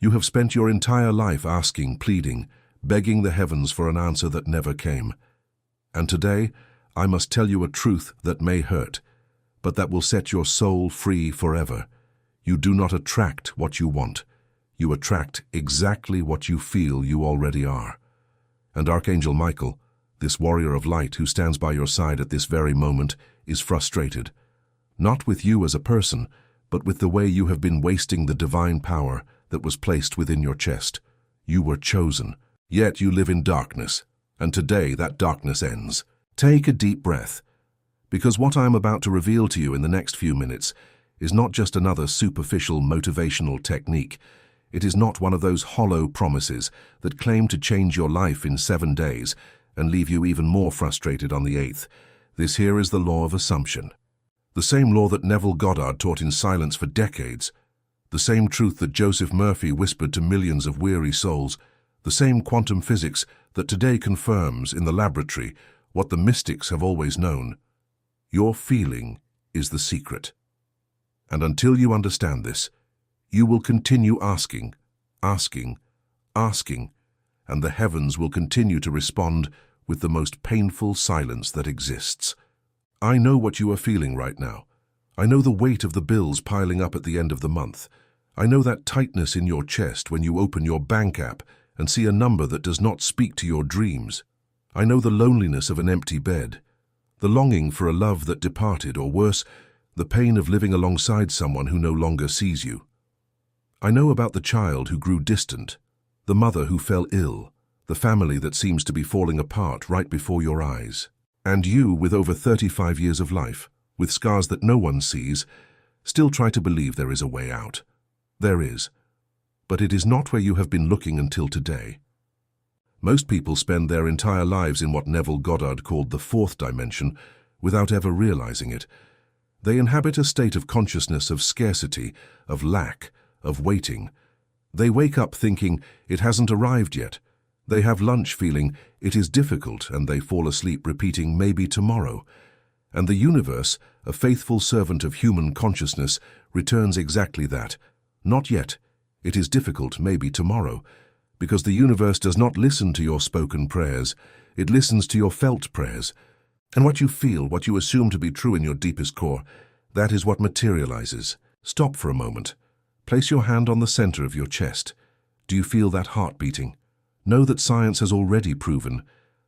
You have spent your entire life asking, pleading, begging the heavens for an answer that never came. And today, I must tell you a truth that may hurt, but that will set your soul free forever. You do not attract what you want. You attract exactly what you feel you already are. And Archangel Michael, this warrior of light who stands by your side at this very moment, is frustrated. Not with you as a person, but with the way you have been wasting the divine power that was placed within your chest. You were chosen, yet you live in darkness, and today that darkness ends. Take a deep breath, because what I am about to reveal to you in the next few minutes is not just another superficial motivational technique. It is not one of those hollow promises that claim to change your life in 7 days and leave you even more frustrated on the 8th. This here is the law of assumption. The same law that Neville Goddard taught in silence for decades. The same truth that Joseph Murphy whispered to millions of weary souls. The same quantum physics that today confirms in the laboratory what the mystics have always known. Your feeling is the secret. And until you understand this, you will continue asking, asking, asking, and the heavens will continue to respond with the most painful silence that exists. I know what you are feeling right now. I know the weight of the bills piling up at the end of the month. I know that tightness in your chest when you open your bank app and see a number that does not speak to your dreams. I know the loneliness of an empty bed, the longing for a love that departed, or worse, the pain of living alongside someone who no longer sees you. I know about the child who grew distant, the mother who fell ill, the family that seems to be falling apart right before your eyes. And you, with over 35 years of life, with scars that no one sees, still try to believe there is a way out. There is. But it is not where you have been looking until today. Most people spend their entire lives in what Neville Goddard called the 4th dimension without ever realizing it. They inhabit a state of consciousness of scarcity, of lack, of waiting. They wake up thinking it hasn't arrived yet. They have lunch feeling it is difficult, and they fall asleep repeating maybe tomorrow. And the universe, a faithful servant of human consciousness, returns exactly that. Not yet. It is difficult, maybe tomorrow. Because the universe does not listen to your spoken prayers. It listens to your felt prayers. And what you feel, what you assume to be true in your deepest core, that is what materializes. Stop for a moment. Place your hand on the center of your chest. Do you feel that heart beating? Know that science has already proven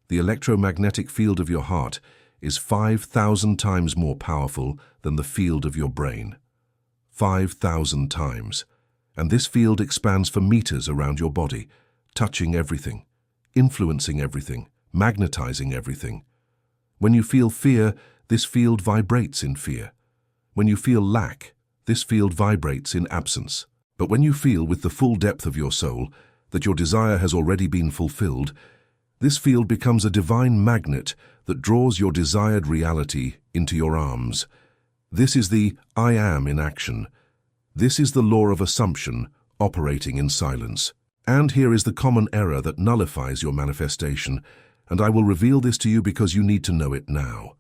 the electromagnetic field of your heart is 5,000 times more powerful than the field of your brain. 5,000 times. And this field expands for meters around your body, touching everything, influencing everything, magnetizing everything. When you feel fear, this field vibrates in fear. When you feel lack, this field vibrates in absence. But when you feel with the full depth of your soul that your desire has already been fulfilled, this field becomes a divine magnet that draws your desired reality into your arms. This is the I am in action. This is the law of assumption operating in silence. And here is the common error that nullifies your manifestation, and I will reveal this to you because you need to know it now.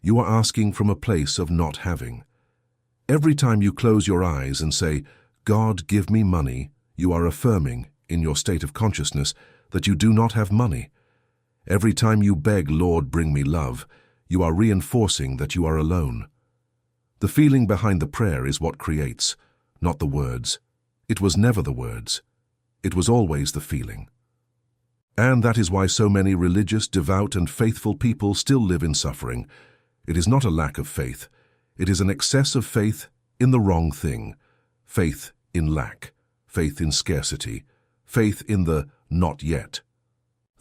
You are asking from a place of not having. Every time you close your eyes and say, God, give me money, you are affirming, in your state of consciousness, that you do not have money. Every time you beg, Lord, bring me love, you are reinforcing that you are alone. The feeling behind the prayer is what creates, not the words. It was never the words. It was always the feeling. And that is why so many religious, devout, and faithful people still live in suffering. It is not a lack of faith. It is an excess of faith in the wrong thing. Faith in lack. Faith in scarcity. Faith in the not yet.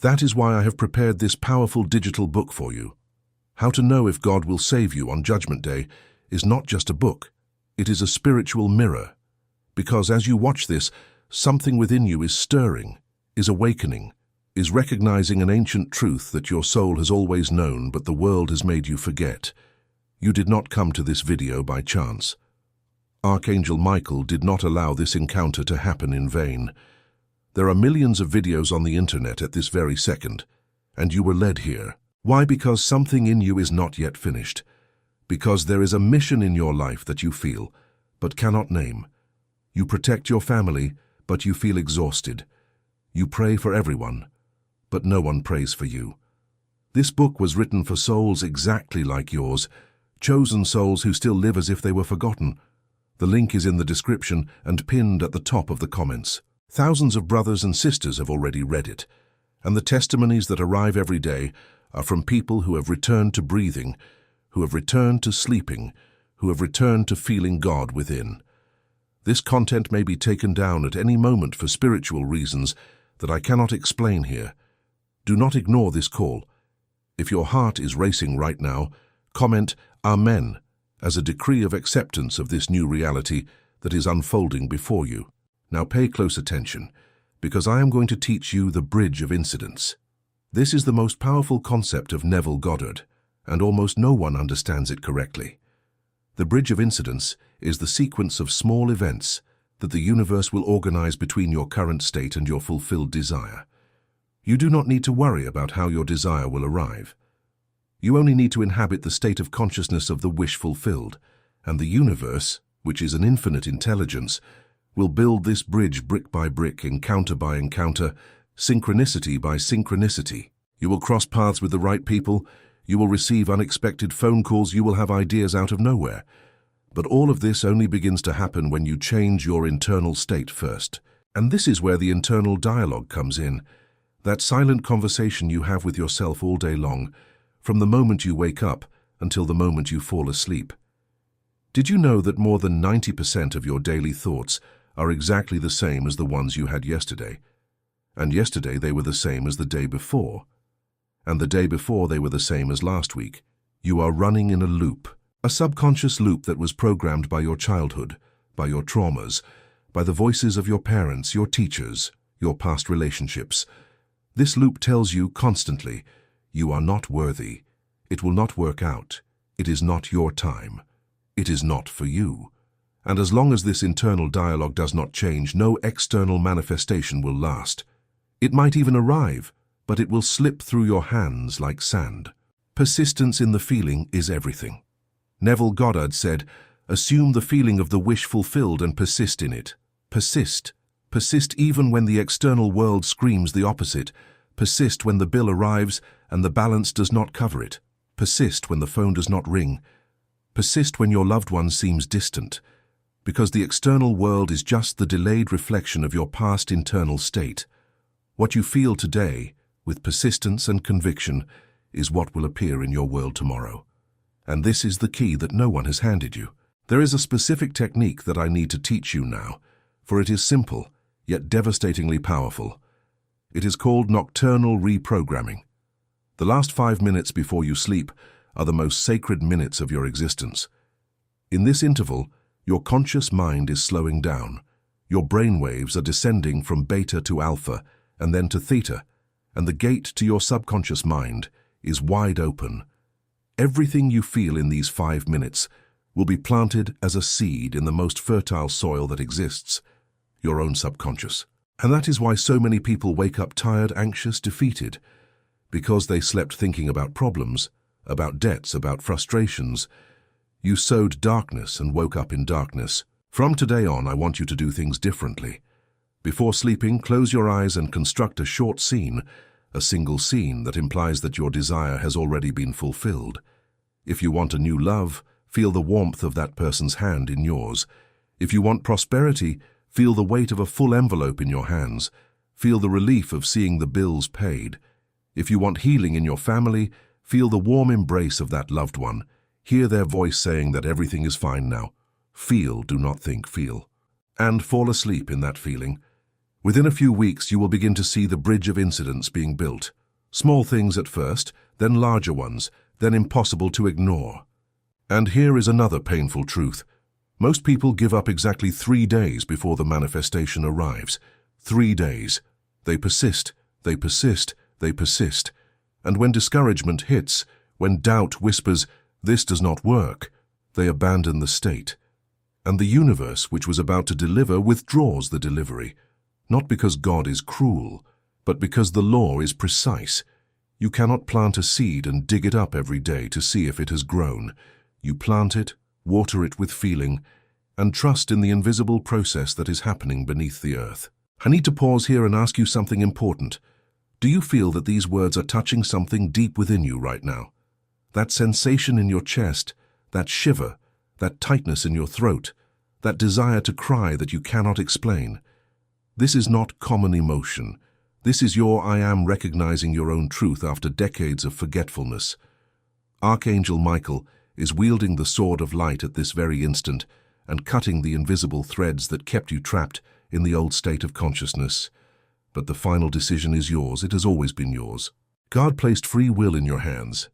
That is why I have prepared this powerful digital book for you. How to Know If God Will Save You on Judgment Day is not just a book. It is a spiritual mirror. Because as you watch this, something within you is stirring, is awakening, is recognizing an ancient truth that your soul has always known but the world has made you forget. You did not come to this video by chance. Archangel Michael did not allow this encounter to happen in vain. There are millions of videos on the internet at this very second, and you were led here. Why? Because something in you is not yet finished. Because there is a mission in your life that you feel, but cannot name. You protect your family, but you feel exhausted. You pray for everyone, but no one prays for you. This book was written for souls exactly like yours, chosen souls who still live as if they were forgotten. The link is in the description and pinned at the top of the comments. Thousands of brothers and sisters have already read it, and the testimonies that arrive every day are from people who have returned to breathing, who have returned to sleeping, who have returned to feeling God within. This content may be taken down at any moment for spiritual reasons that I cannot explain here. Do not ignore this call. If your heart is racing right now, comment Amen as a decree of acceptance of this new reality that is unfolding before you. Now pay close attention, because I am going to teach you the bridge of incidents. This is the most powerful concept of Neville Goddard, and almost no one understands it correctly. The bridge of incidents is the sequence of small events that the universe will organize between your current state and your fulfilled desire. You do not need to worry about how your desire will arrive. You only need to inhabit the state of consciousness of the wish fulfilled, and the universe, which is an infinite intelligence, will build this bridge brick by brick, encounter by encounter, synchronicity by synchronicity. You will cross paths with the right people, you will receive unexpected phone calls, you will have ideas out of nowhere. But all of this only begins to happen when you change your internal state first. And this is where the internal dialogue comes in, that silent conversation you have with yourself all day long, from the moment you wake up until the moment you fall asleep. Did you know that more than 90% of your daily thoughts are exactly the same as the ones you had yesterday? And yesterday they were the same as the day before. And the day before they were the same as last week. You are running in a loop, a subconscious loop that was programmed by your childhood, by your traumas, by the voices of your parents, your teachers, your past relationships. This loop tells you constantly, you are not worthy. It will not work out. It is not your time. It is not for you. And as long as this internal dialogue does not change, no external manifestation will last. It might even arrive, but it will slip through your hands like sand. Persistence in the feeling is everything. Neville Goddard said, assume the feeling of the wish fulfilled and persist in it. Persist. Persist even when the external world screams the opposite. Persist when the bill arrives and the balance does not cover it. Persist when the phone does not ring. Persist when your loved one seems distant, because the external world is just the delayed reflection of your past internal state. What you feel today, with persistence and conviction, is what will appear in your world tomorrow. And this is the key that no one has handed you. There is a specific technique that I need to teach you now, for it is simple, yet devastatingly powerful. It is called nocturnal reprogramming. The last 5 minutes before you sleep are the most sacred minutes of your existence. In this interval, your conscious mind is slowing down. Your brain waves are descending from beta to alpha and then to theta, and the gate to your subconscious mind is wide open. Everything you feel in these 5 minutes will be planted as a seed in the most fertile soil that exists, your own subconscious. And that is why so many people wake up tired, anxious, defeated, because they slept thinking about problems, about debts, about frustrations. You sowed darkness and woke up in darkness. From today on, I want you to do things differently. Before sleeping, close your eyes and construct a short scene, a single scene that implies that your desire has already been fulfilled. If you want a new love, feel the warmth of that person's hand in yours. If you want prosperity, feel the weight of a full envelope in your hands. Feel the relief of seeing the bills paid. If you want healing in your family, feel the warm embrace of that loved one. Hear their voice saying that everything is fine now. Feel, do not think, feel. And fall asleep in that feeling. Within a few weeks, you will begin to see the bridge of incidents being built. Small things at first, then larger ones, then impossible to ignore. And here is another painful truth. Most people give up exactly 3 days before the manifestation arrives. 3 days. They persist, they persist, they persist. And when discouragement hits, when doubt whispers, this does not work, they abandon the state. And the universe, which was about to deliver, withdraws the delivery. Not because God is cruel, but because the law is precise. You cannot plant a seed and dig it up every day to see if it has grown. You plant it, water it with feeling, and trust in the invisible process that is happening beneath the earth. I need to pause here and ask you something important. Do you feel that these words are touching something deep within you right now? That sensation in your chest, that shiver, that tightness in your throat, that desire to cry that you cannot explain. This is not common emotion. This is your I am recognizing your own truth after decades of forgetfulness. Archangel Michael is wielding the sword of light at this very instant and cutting the invisible threads that kept you trapped in the old state of consciousness. But the final decision is yours. It has always been yours. God placed free will in your hands,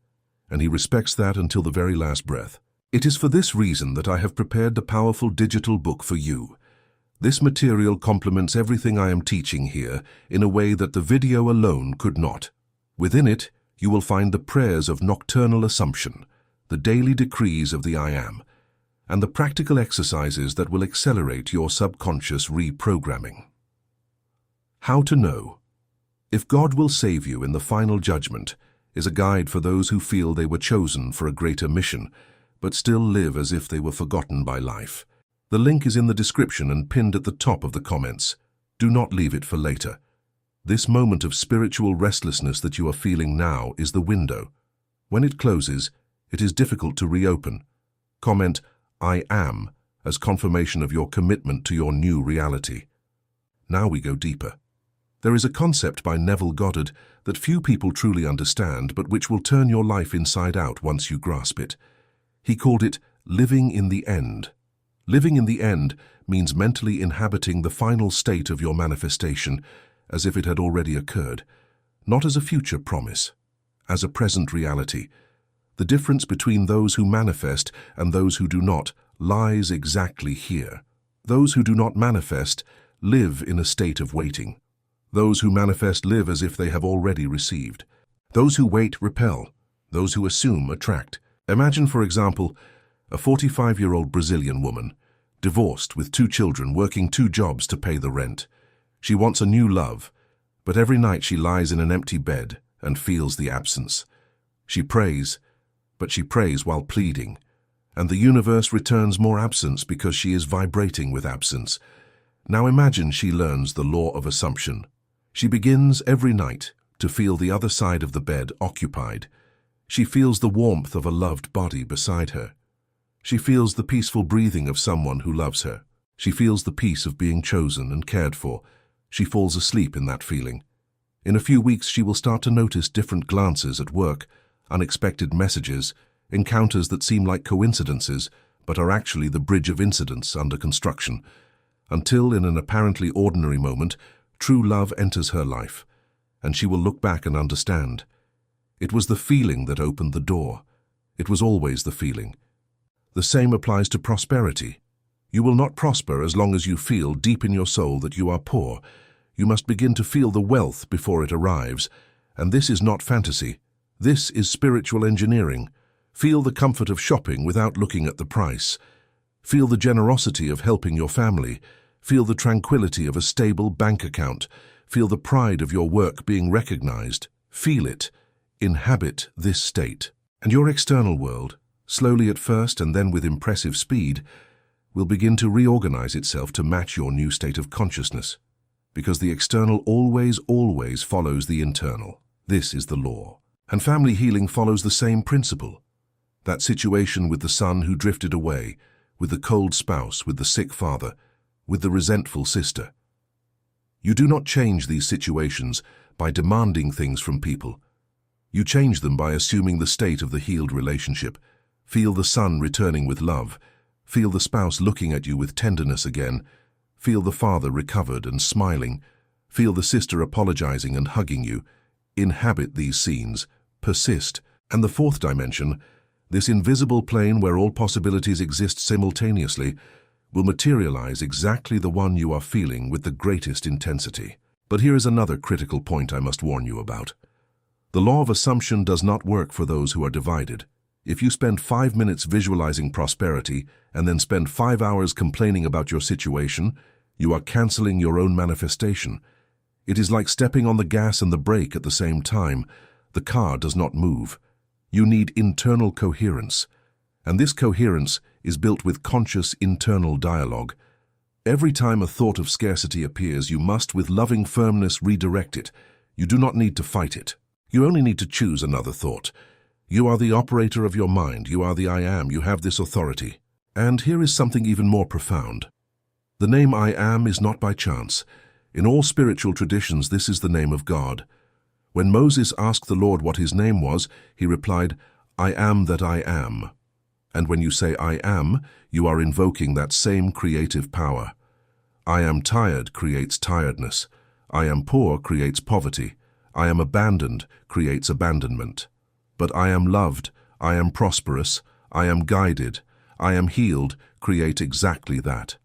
and He respects that until the very last breath. It is for this reason that I have prepared the powerful digital book for you. This material complements everything I am teaching here in a way that the video alone could not. Within it, you will find the prayers of nocturnal assumption, the daily decrees of the I Am, and the practical exercises that will accelerate your subconscious reprogramming. How to know. If God will save you in the final judgment is a guide for those who feel they were chosen for a greater mission, but still live as if they were forgotten by life. The link is in the description and pinned at the top of the comments. Do not leave it for later. This moment of spiritual restlessness that you are feeling now is the window. When it closes, it is difficult to reopen. Comment, I am, as confirmation of your commitment to your new reality. Now we go deeper. There is a concept by Neville Goddard that few people truly understand, but which will turn your life inside out once you grasp it. He called it living in the end. Living in the end means mentally inhabiting the final state of your manifestation as if it had already occurred, not as a future promise, as a present reality. The difference between those who manifest and those who do not lies exactly here. Those who do not manifest live in a state of waiting. Those who manifest live as if they have already received. Those who wait repel. Those who assume attract. Imagine, for example, a 45-year-old Brazilian woman, divorced with 2 children, working 2 jobs to pay the rent. She wants a new love, but every night she lies in an empty bed and feels the absence. She prays, but she prays while pleading, and the universe returns more absence because she is vibrating with absence. Now imagine she learns the law of assumption. She begins every night to feel the other side of the bed occupied. She feels the warmth of a loved body beside her. She feels the peaceful breathing of someone who loves her. She feels the peace of being chosen and cared for. She falls asleep in that feeling. In a few weeks, she will start to notice different glances at work, unexpected messages, encounters that seem like coincidences, but are actually the bridge of incidents under construction, until in an apparently ordinary moment, true love enters her life, and she will look back and understand. It was the feeling that opened the door. It was always the feeling. The same applies to prosperity. You will not prosper as long as you feel deep in your soul that you are poor. You must begin to feel the wealth before it arrives, and this is not fantasy. This is spiritual engineering. Feel the comfort of shopping without looking at the price. Feel the generosity of helping your family. Feel the tranquility of a stable bank account. Feel the pride of your work being recognized. Feel it. Inhabit this state. And your external world, slowly at first and then with impressive speed, will begin to reorganize itself to match your new state of consciousness. Because the external always follows the internal. This is the law. And family healing follows the same principle. That situation with the son who drifted away, with the cold spouse, with the sick father, with the resentful sister. You do not change these situations by demanding things from people. You change them by assuming the state of the healed relationship. Feel the son returning with love. Feel the spouse looking at you with tenderness again. Feel the father recovered and smiling. Feel the sister apologizing and hugging you. Inhabit these scenes. Persist. And the 4th dimension, this invisible plane where all possibilities exist simultaneously, will materialize exactly the one you are feeling with the greatest intensity. But here is another critical point I must warn you about. The law of assumption does not work for those who are divided. If you spend 5 minutes visualizing prosperity and then spend 5 hours complaining about your situation, you are canceling your own manifestation. It is like stepping on the gas and the brake at the same time. The car does not move. You need internal coherence, and this coherence is built with conscious internal dialogue. Every time a thought of scarcity appears, you must, with loving firmness, redirect it. You do not need to fight it. You only need to choose another thought. You are the operator of your mind. You are the I Am. You have this authority. And here is something even more profound. The name I Am is not by chance. In all spiritual traditions, this is the name of God. When Moses asked the Lord what his name was, he replied, I am that I am. And when you say I am, you are invoking that same creative power. I am tired creates tiredness. I am poor creates poverty. I am abandoned creates abandonment. But I am loved, I am prosperous, I am guided, I am healed create exactly that.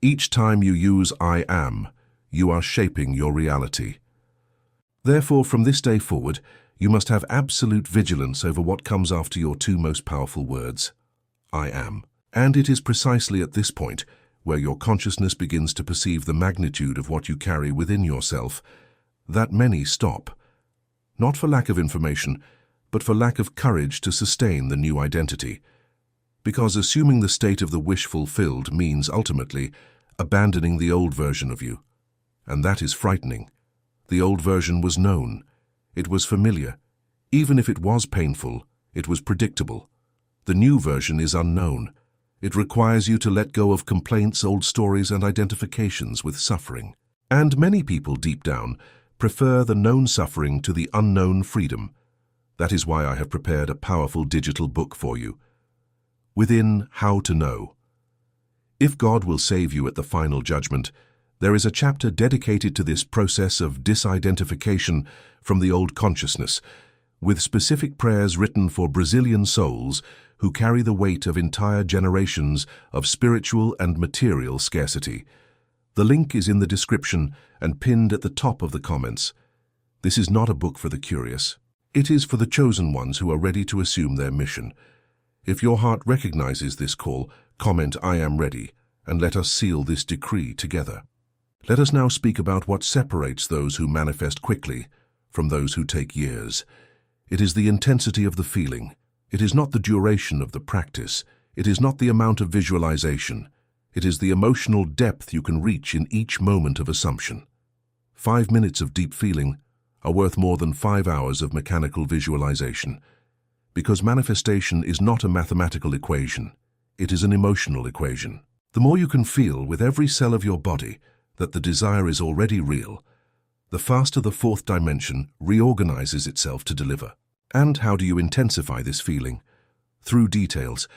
Each time you use I am, you are shaping your reality. Therefore, from this day forward, you must have absolute vigilance over what comes after your two most powerful words, I am. And it is precisely at this point where your consciousness begins to perceive the magnitude of what you carry within yourself, that many stop, not for lack of information, but for lack of courage to sustain the new identity. Because assuming the state of the wish fulfilled means ultimately abandoning the old version of you. And that is frightening. The old version was known. It was familiar. Even if it was painful, it was predictable. The new version is unknown. It requires you to let go of complaints, old stories, and identifications with suffering. And many people deep down prefer the known suffering to the unknown freedom. That is why I have prepared a powerful digital book for you. Within How to Know. If God will save you at the final judgment, there is a chapter dedicated to this process of disidentification from the old consciousness, with specific prayers written for Brazilian souls who carry the weight of entire generations of spiritual and material scarcity. The link is in the description and pinned at the top of the comments. This is not a book for the curious. It is for the chosen ones who are ready to assume their mission. If your heart recognizes this call, comment I am ready, and let us seal this decree together. Let us now speak about what separates those who manifest quickly from those who take years. It is the intensity of the feeling. It is not the duration of the practice. It is not the amount of visualization. It is the emotional depth you can reach in each moment of assumption. 5 minutes of deep feeling are worth more than 5 hours of mechanical visualization. Because manifestation is not a mathematical equation. It is an emotional equation. The more you can feel with every cell of your body that the desire is already real, the faster the fourth dimension reorganizes itself to deliver. And how do you intensify this feeling? Through details.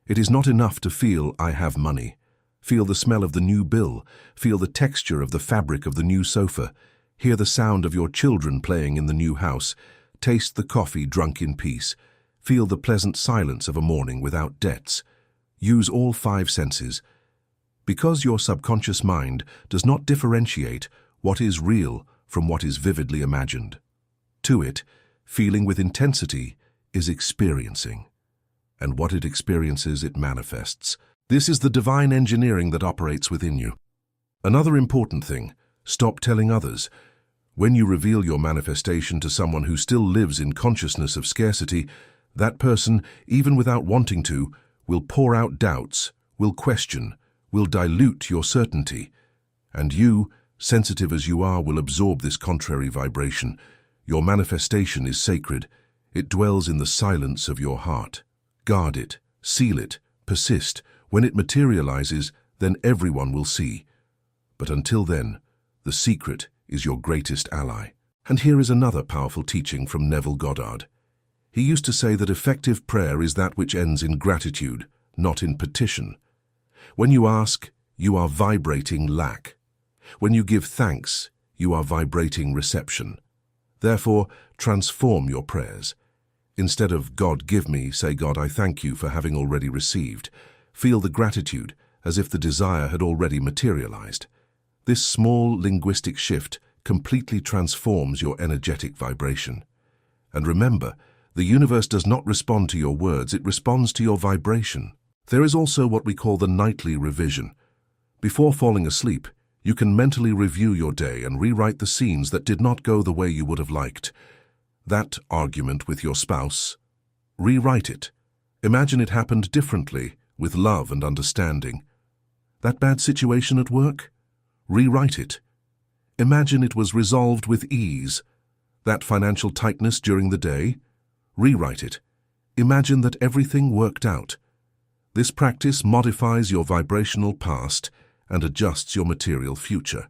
It is not enough to feel I have money. Feel the smell of the new bill. Feel the texture of the fabric of the new sofa. Hear the sound of your children playing in the new house. Taste the coffee drunk in peace. Feel the pleasant silence of a morning without debts. Use all 5 senses. Because your subconscious mind does not differentiate what is real from what is vividly imagined. To it, feeling with intensity is experiencing. And what it experiences, it manifests. This is the divine engineering that operates within you. Another important thing, stop telling others. When you reveal your manifestation to someone who still lives in consciousness of scarcity, that person, even without wanting to, will pour out doubts, will question, will dilute your certainty. And you, sensitive as you are, will absorb this contrary vibration. Your manifestation is sacred. It dwells in the silence of your heart. Guard it, seal it, persist. When it materializes, then everyone will see. But until then, the secret is your greatest ally. And here is another powerful teaching from Neville Goddard. He used to say that effective prayer is that which ends in gratitude, not in petition. When you ask, you are vibrating lack. When you give thanks, you are vibrating reception. Therefore, transform your prayers. Instead of God give me, say God I thank you for having already received. Feel the gratitude as if the desire had already materialized. This small linguistic shift completely transforms your energetic vibration. And remember, the universe does not respond to your words, it responds to your vibration. There is also what we call the nightly revision. Before falling asleep, you can mentally review your day and rewrite the scenes that did not go the way you would have liked. That argument with your spouse, rewrite it. Imagine it happened differently, with love and understanding. That bad situation at work? Rewrite it. Imagine it was resolved with ease. That financial tightness during the day? Rewrite it. Imagine that everything worked out. This practice modifies your vibrational past and adjusts your material future.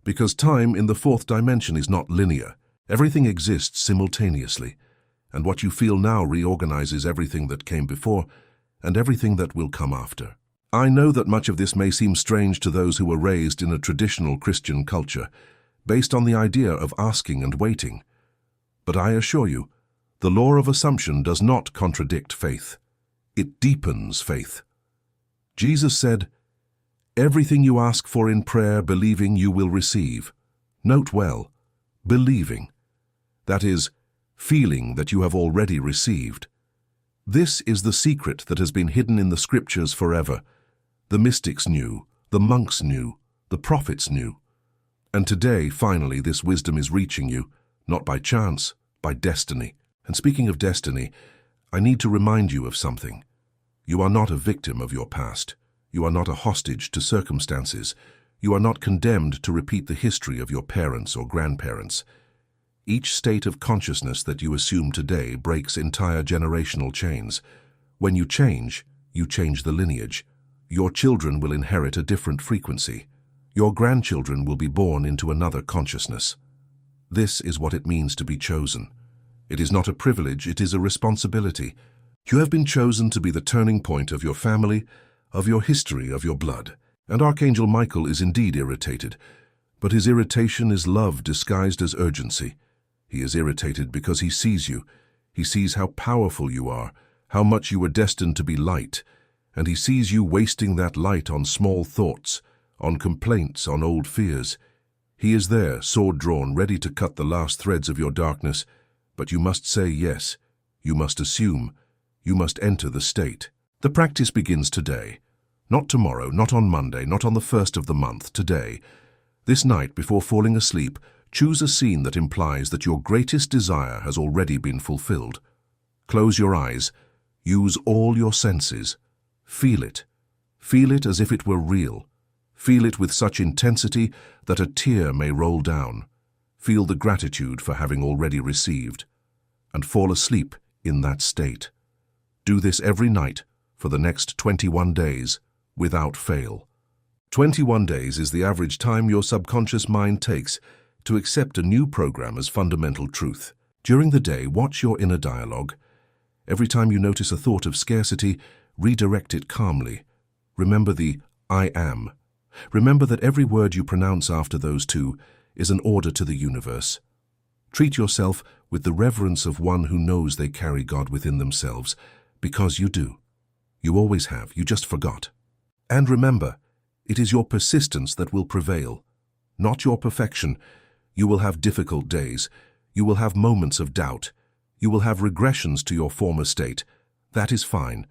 Because time in the fourth dimension is not linear. Everything exists simultaneously, and what you feel now reorganizes everything that came before and everything that will come after. I know that much of this may seem strange to those who were raised in a traditional Christian culture, based on the idea of asking and waiting. But I assure you, the law of assumption does not contradict faith. It deepens faith. Jesus said, "Everything you ask for in prayer, believing you will receive." Note well, believing. That is, feeling that you have already received. This is the secret that has been hidden in the scriptures forever. The mystics knew, the monks knew, the prophets knew. And today, finally, this wisdom is reaching you, not by chance, by destiny. And speaking of destiny, I need to remind you of something. You are not a victim of your past. You are not a hostage to circumstances. You are not condemned to repeat the history of your parents or grandparents. Each state of consciousness that you assume today breaks entire generational chains. When you change the lineage. Your children will inherit a different frequency. Your grandchildren will be born into another consciousness. This is what it means to be chosen. It is not a privilege, it is a responsibility. You have been chosen to be the turning point of your family, of your history, of your blood. And Archangel Michael is indeed irritated, but his irritation is love disguised as urgency. He is irritated because he sees you. He sees how powerful you are, how much you were destined to be light, and he sees you wasting that light on small thoughts, on complaints, on old fears. He is there, sword drawn, ready to cut the last threads of your darkness, but you must say yes. You must assume. You must enter the state. The practice begins today. Not tomorrow, not on Monday, not on the 1st of the month, today. This night, before falling asleep, choose a scene that implies that your greatest desire has already been fulfilled. Close your eyes. Use all your senses. Feel it. Feel it as if it were real. Feel it with such intensity that a tear may roll down. Feel the gratitude for having already received. And fall asleep in that state. Do this every night for the next 21 days, without fail. 21 days is the average time your subconscious mind takes to accept a new program as fundamental truth. During the day, watch your inner dialogue. Every time you notice a thought of scarcity, redirect it calmly. Remember the I am. Remember that every word you pronounce after those two is an order to the universe. Treat yourself with the reverence of one who knows they carry God within themselves, because you do. You always have, you just forgot. And remember, it is your persistence that will prevail, not your perfection. You will have difficult days. You will have moments of doubt. You will have regressions to your former state. That is fine.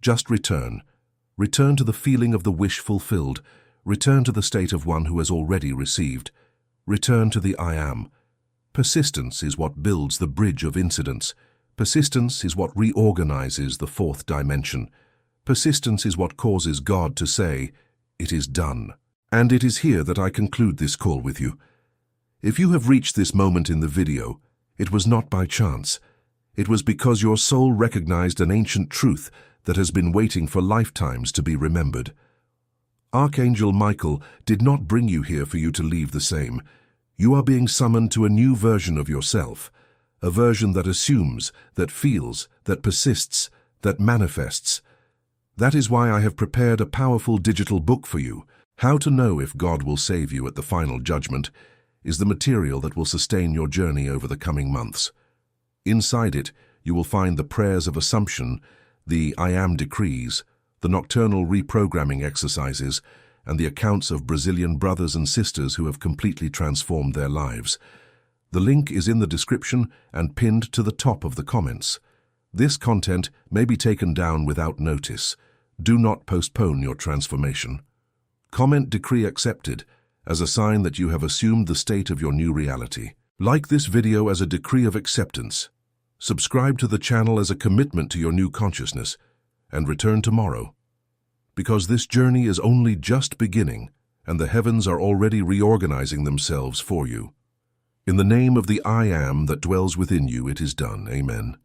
Just return. Return to the feeling of the wish fulfilled. Return to the state of one who has already received. Return to the I am. Persistence is what builds the bridge of incidents. Persistence is what reorganizes the fourth dimension. Persistence is what causes God to say, "It is done." And it is here that I conclude this call with you. If you have reached this moment in the video, it was not by chance. It was because your soul recognized an ancient truth that has been waiting for lifetimes to be remembered. Archangel Michael did not bring you here for you to leave the same. You are being summoned to a new version of yourself, a version that assumes, that feels, that persists, that manifests. That is why I have prepared a powerful digital book for you. How to Know If God Will Save You at the Final Judgment is the material that will sustain your journey over the coming months. Inside it, you will find the prayers of assumption, the I am decrees, the nocturnal reprogramming exercises, and the accounts of Brazilian brothers and sisters who have completely transformed their lives. The link is in the description and pinned to the top of the comments. This content may be taken down without notice. Do not postpone your transformation. Comment "Decree Accepted" as a sign that you have assumed the state of your new reality. Like this video as a decree of acceptance. Subscribe to the channel as a commitment to your new consciousness, and return tomorrow. because this journey is only just beginning, and the heavens are already reorganizing themselves for you. In the name of the I Am that dwells within you, it is done. Amen.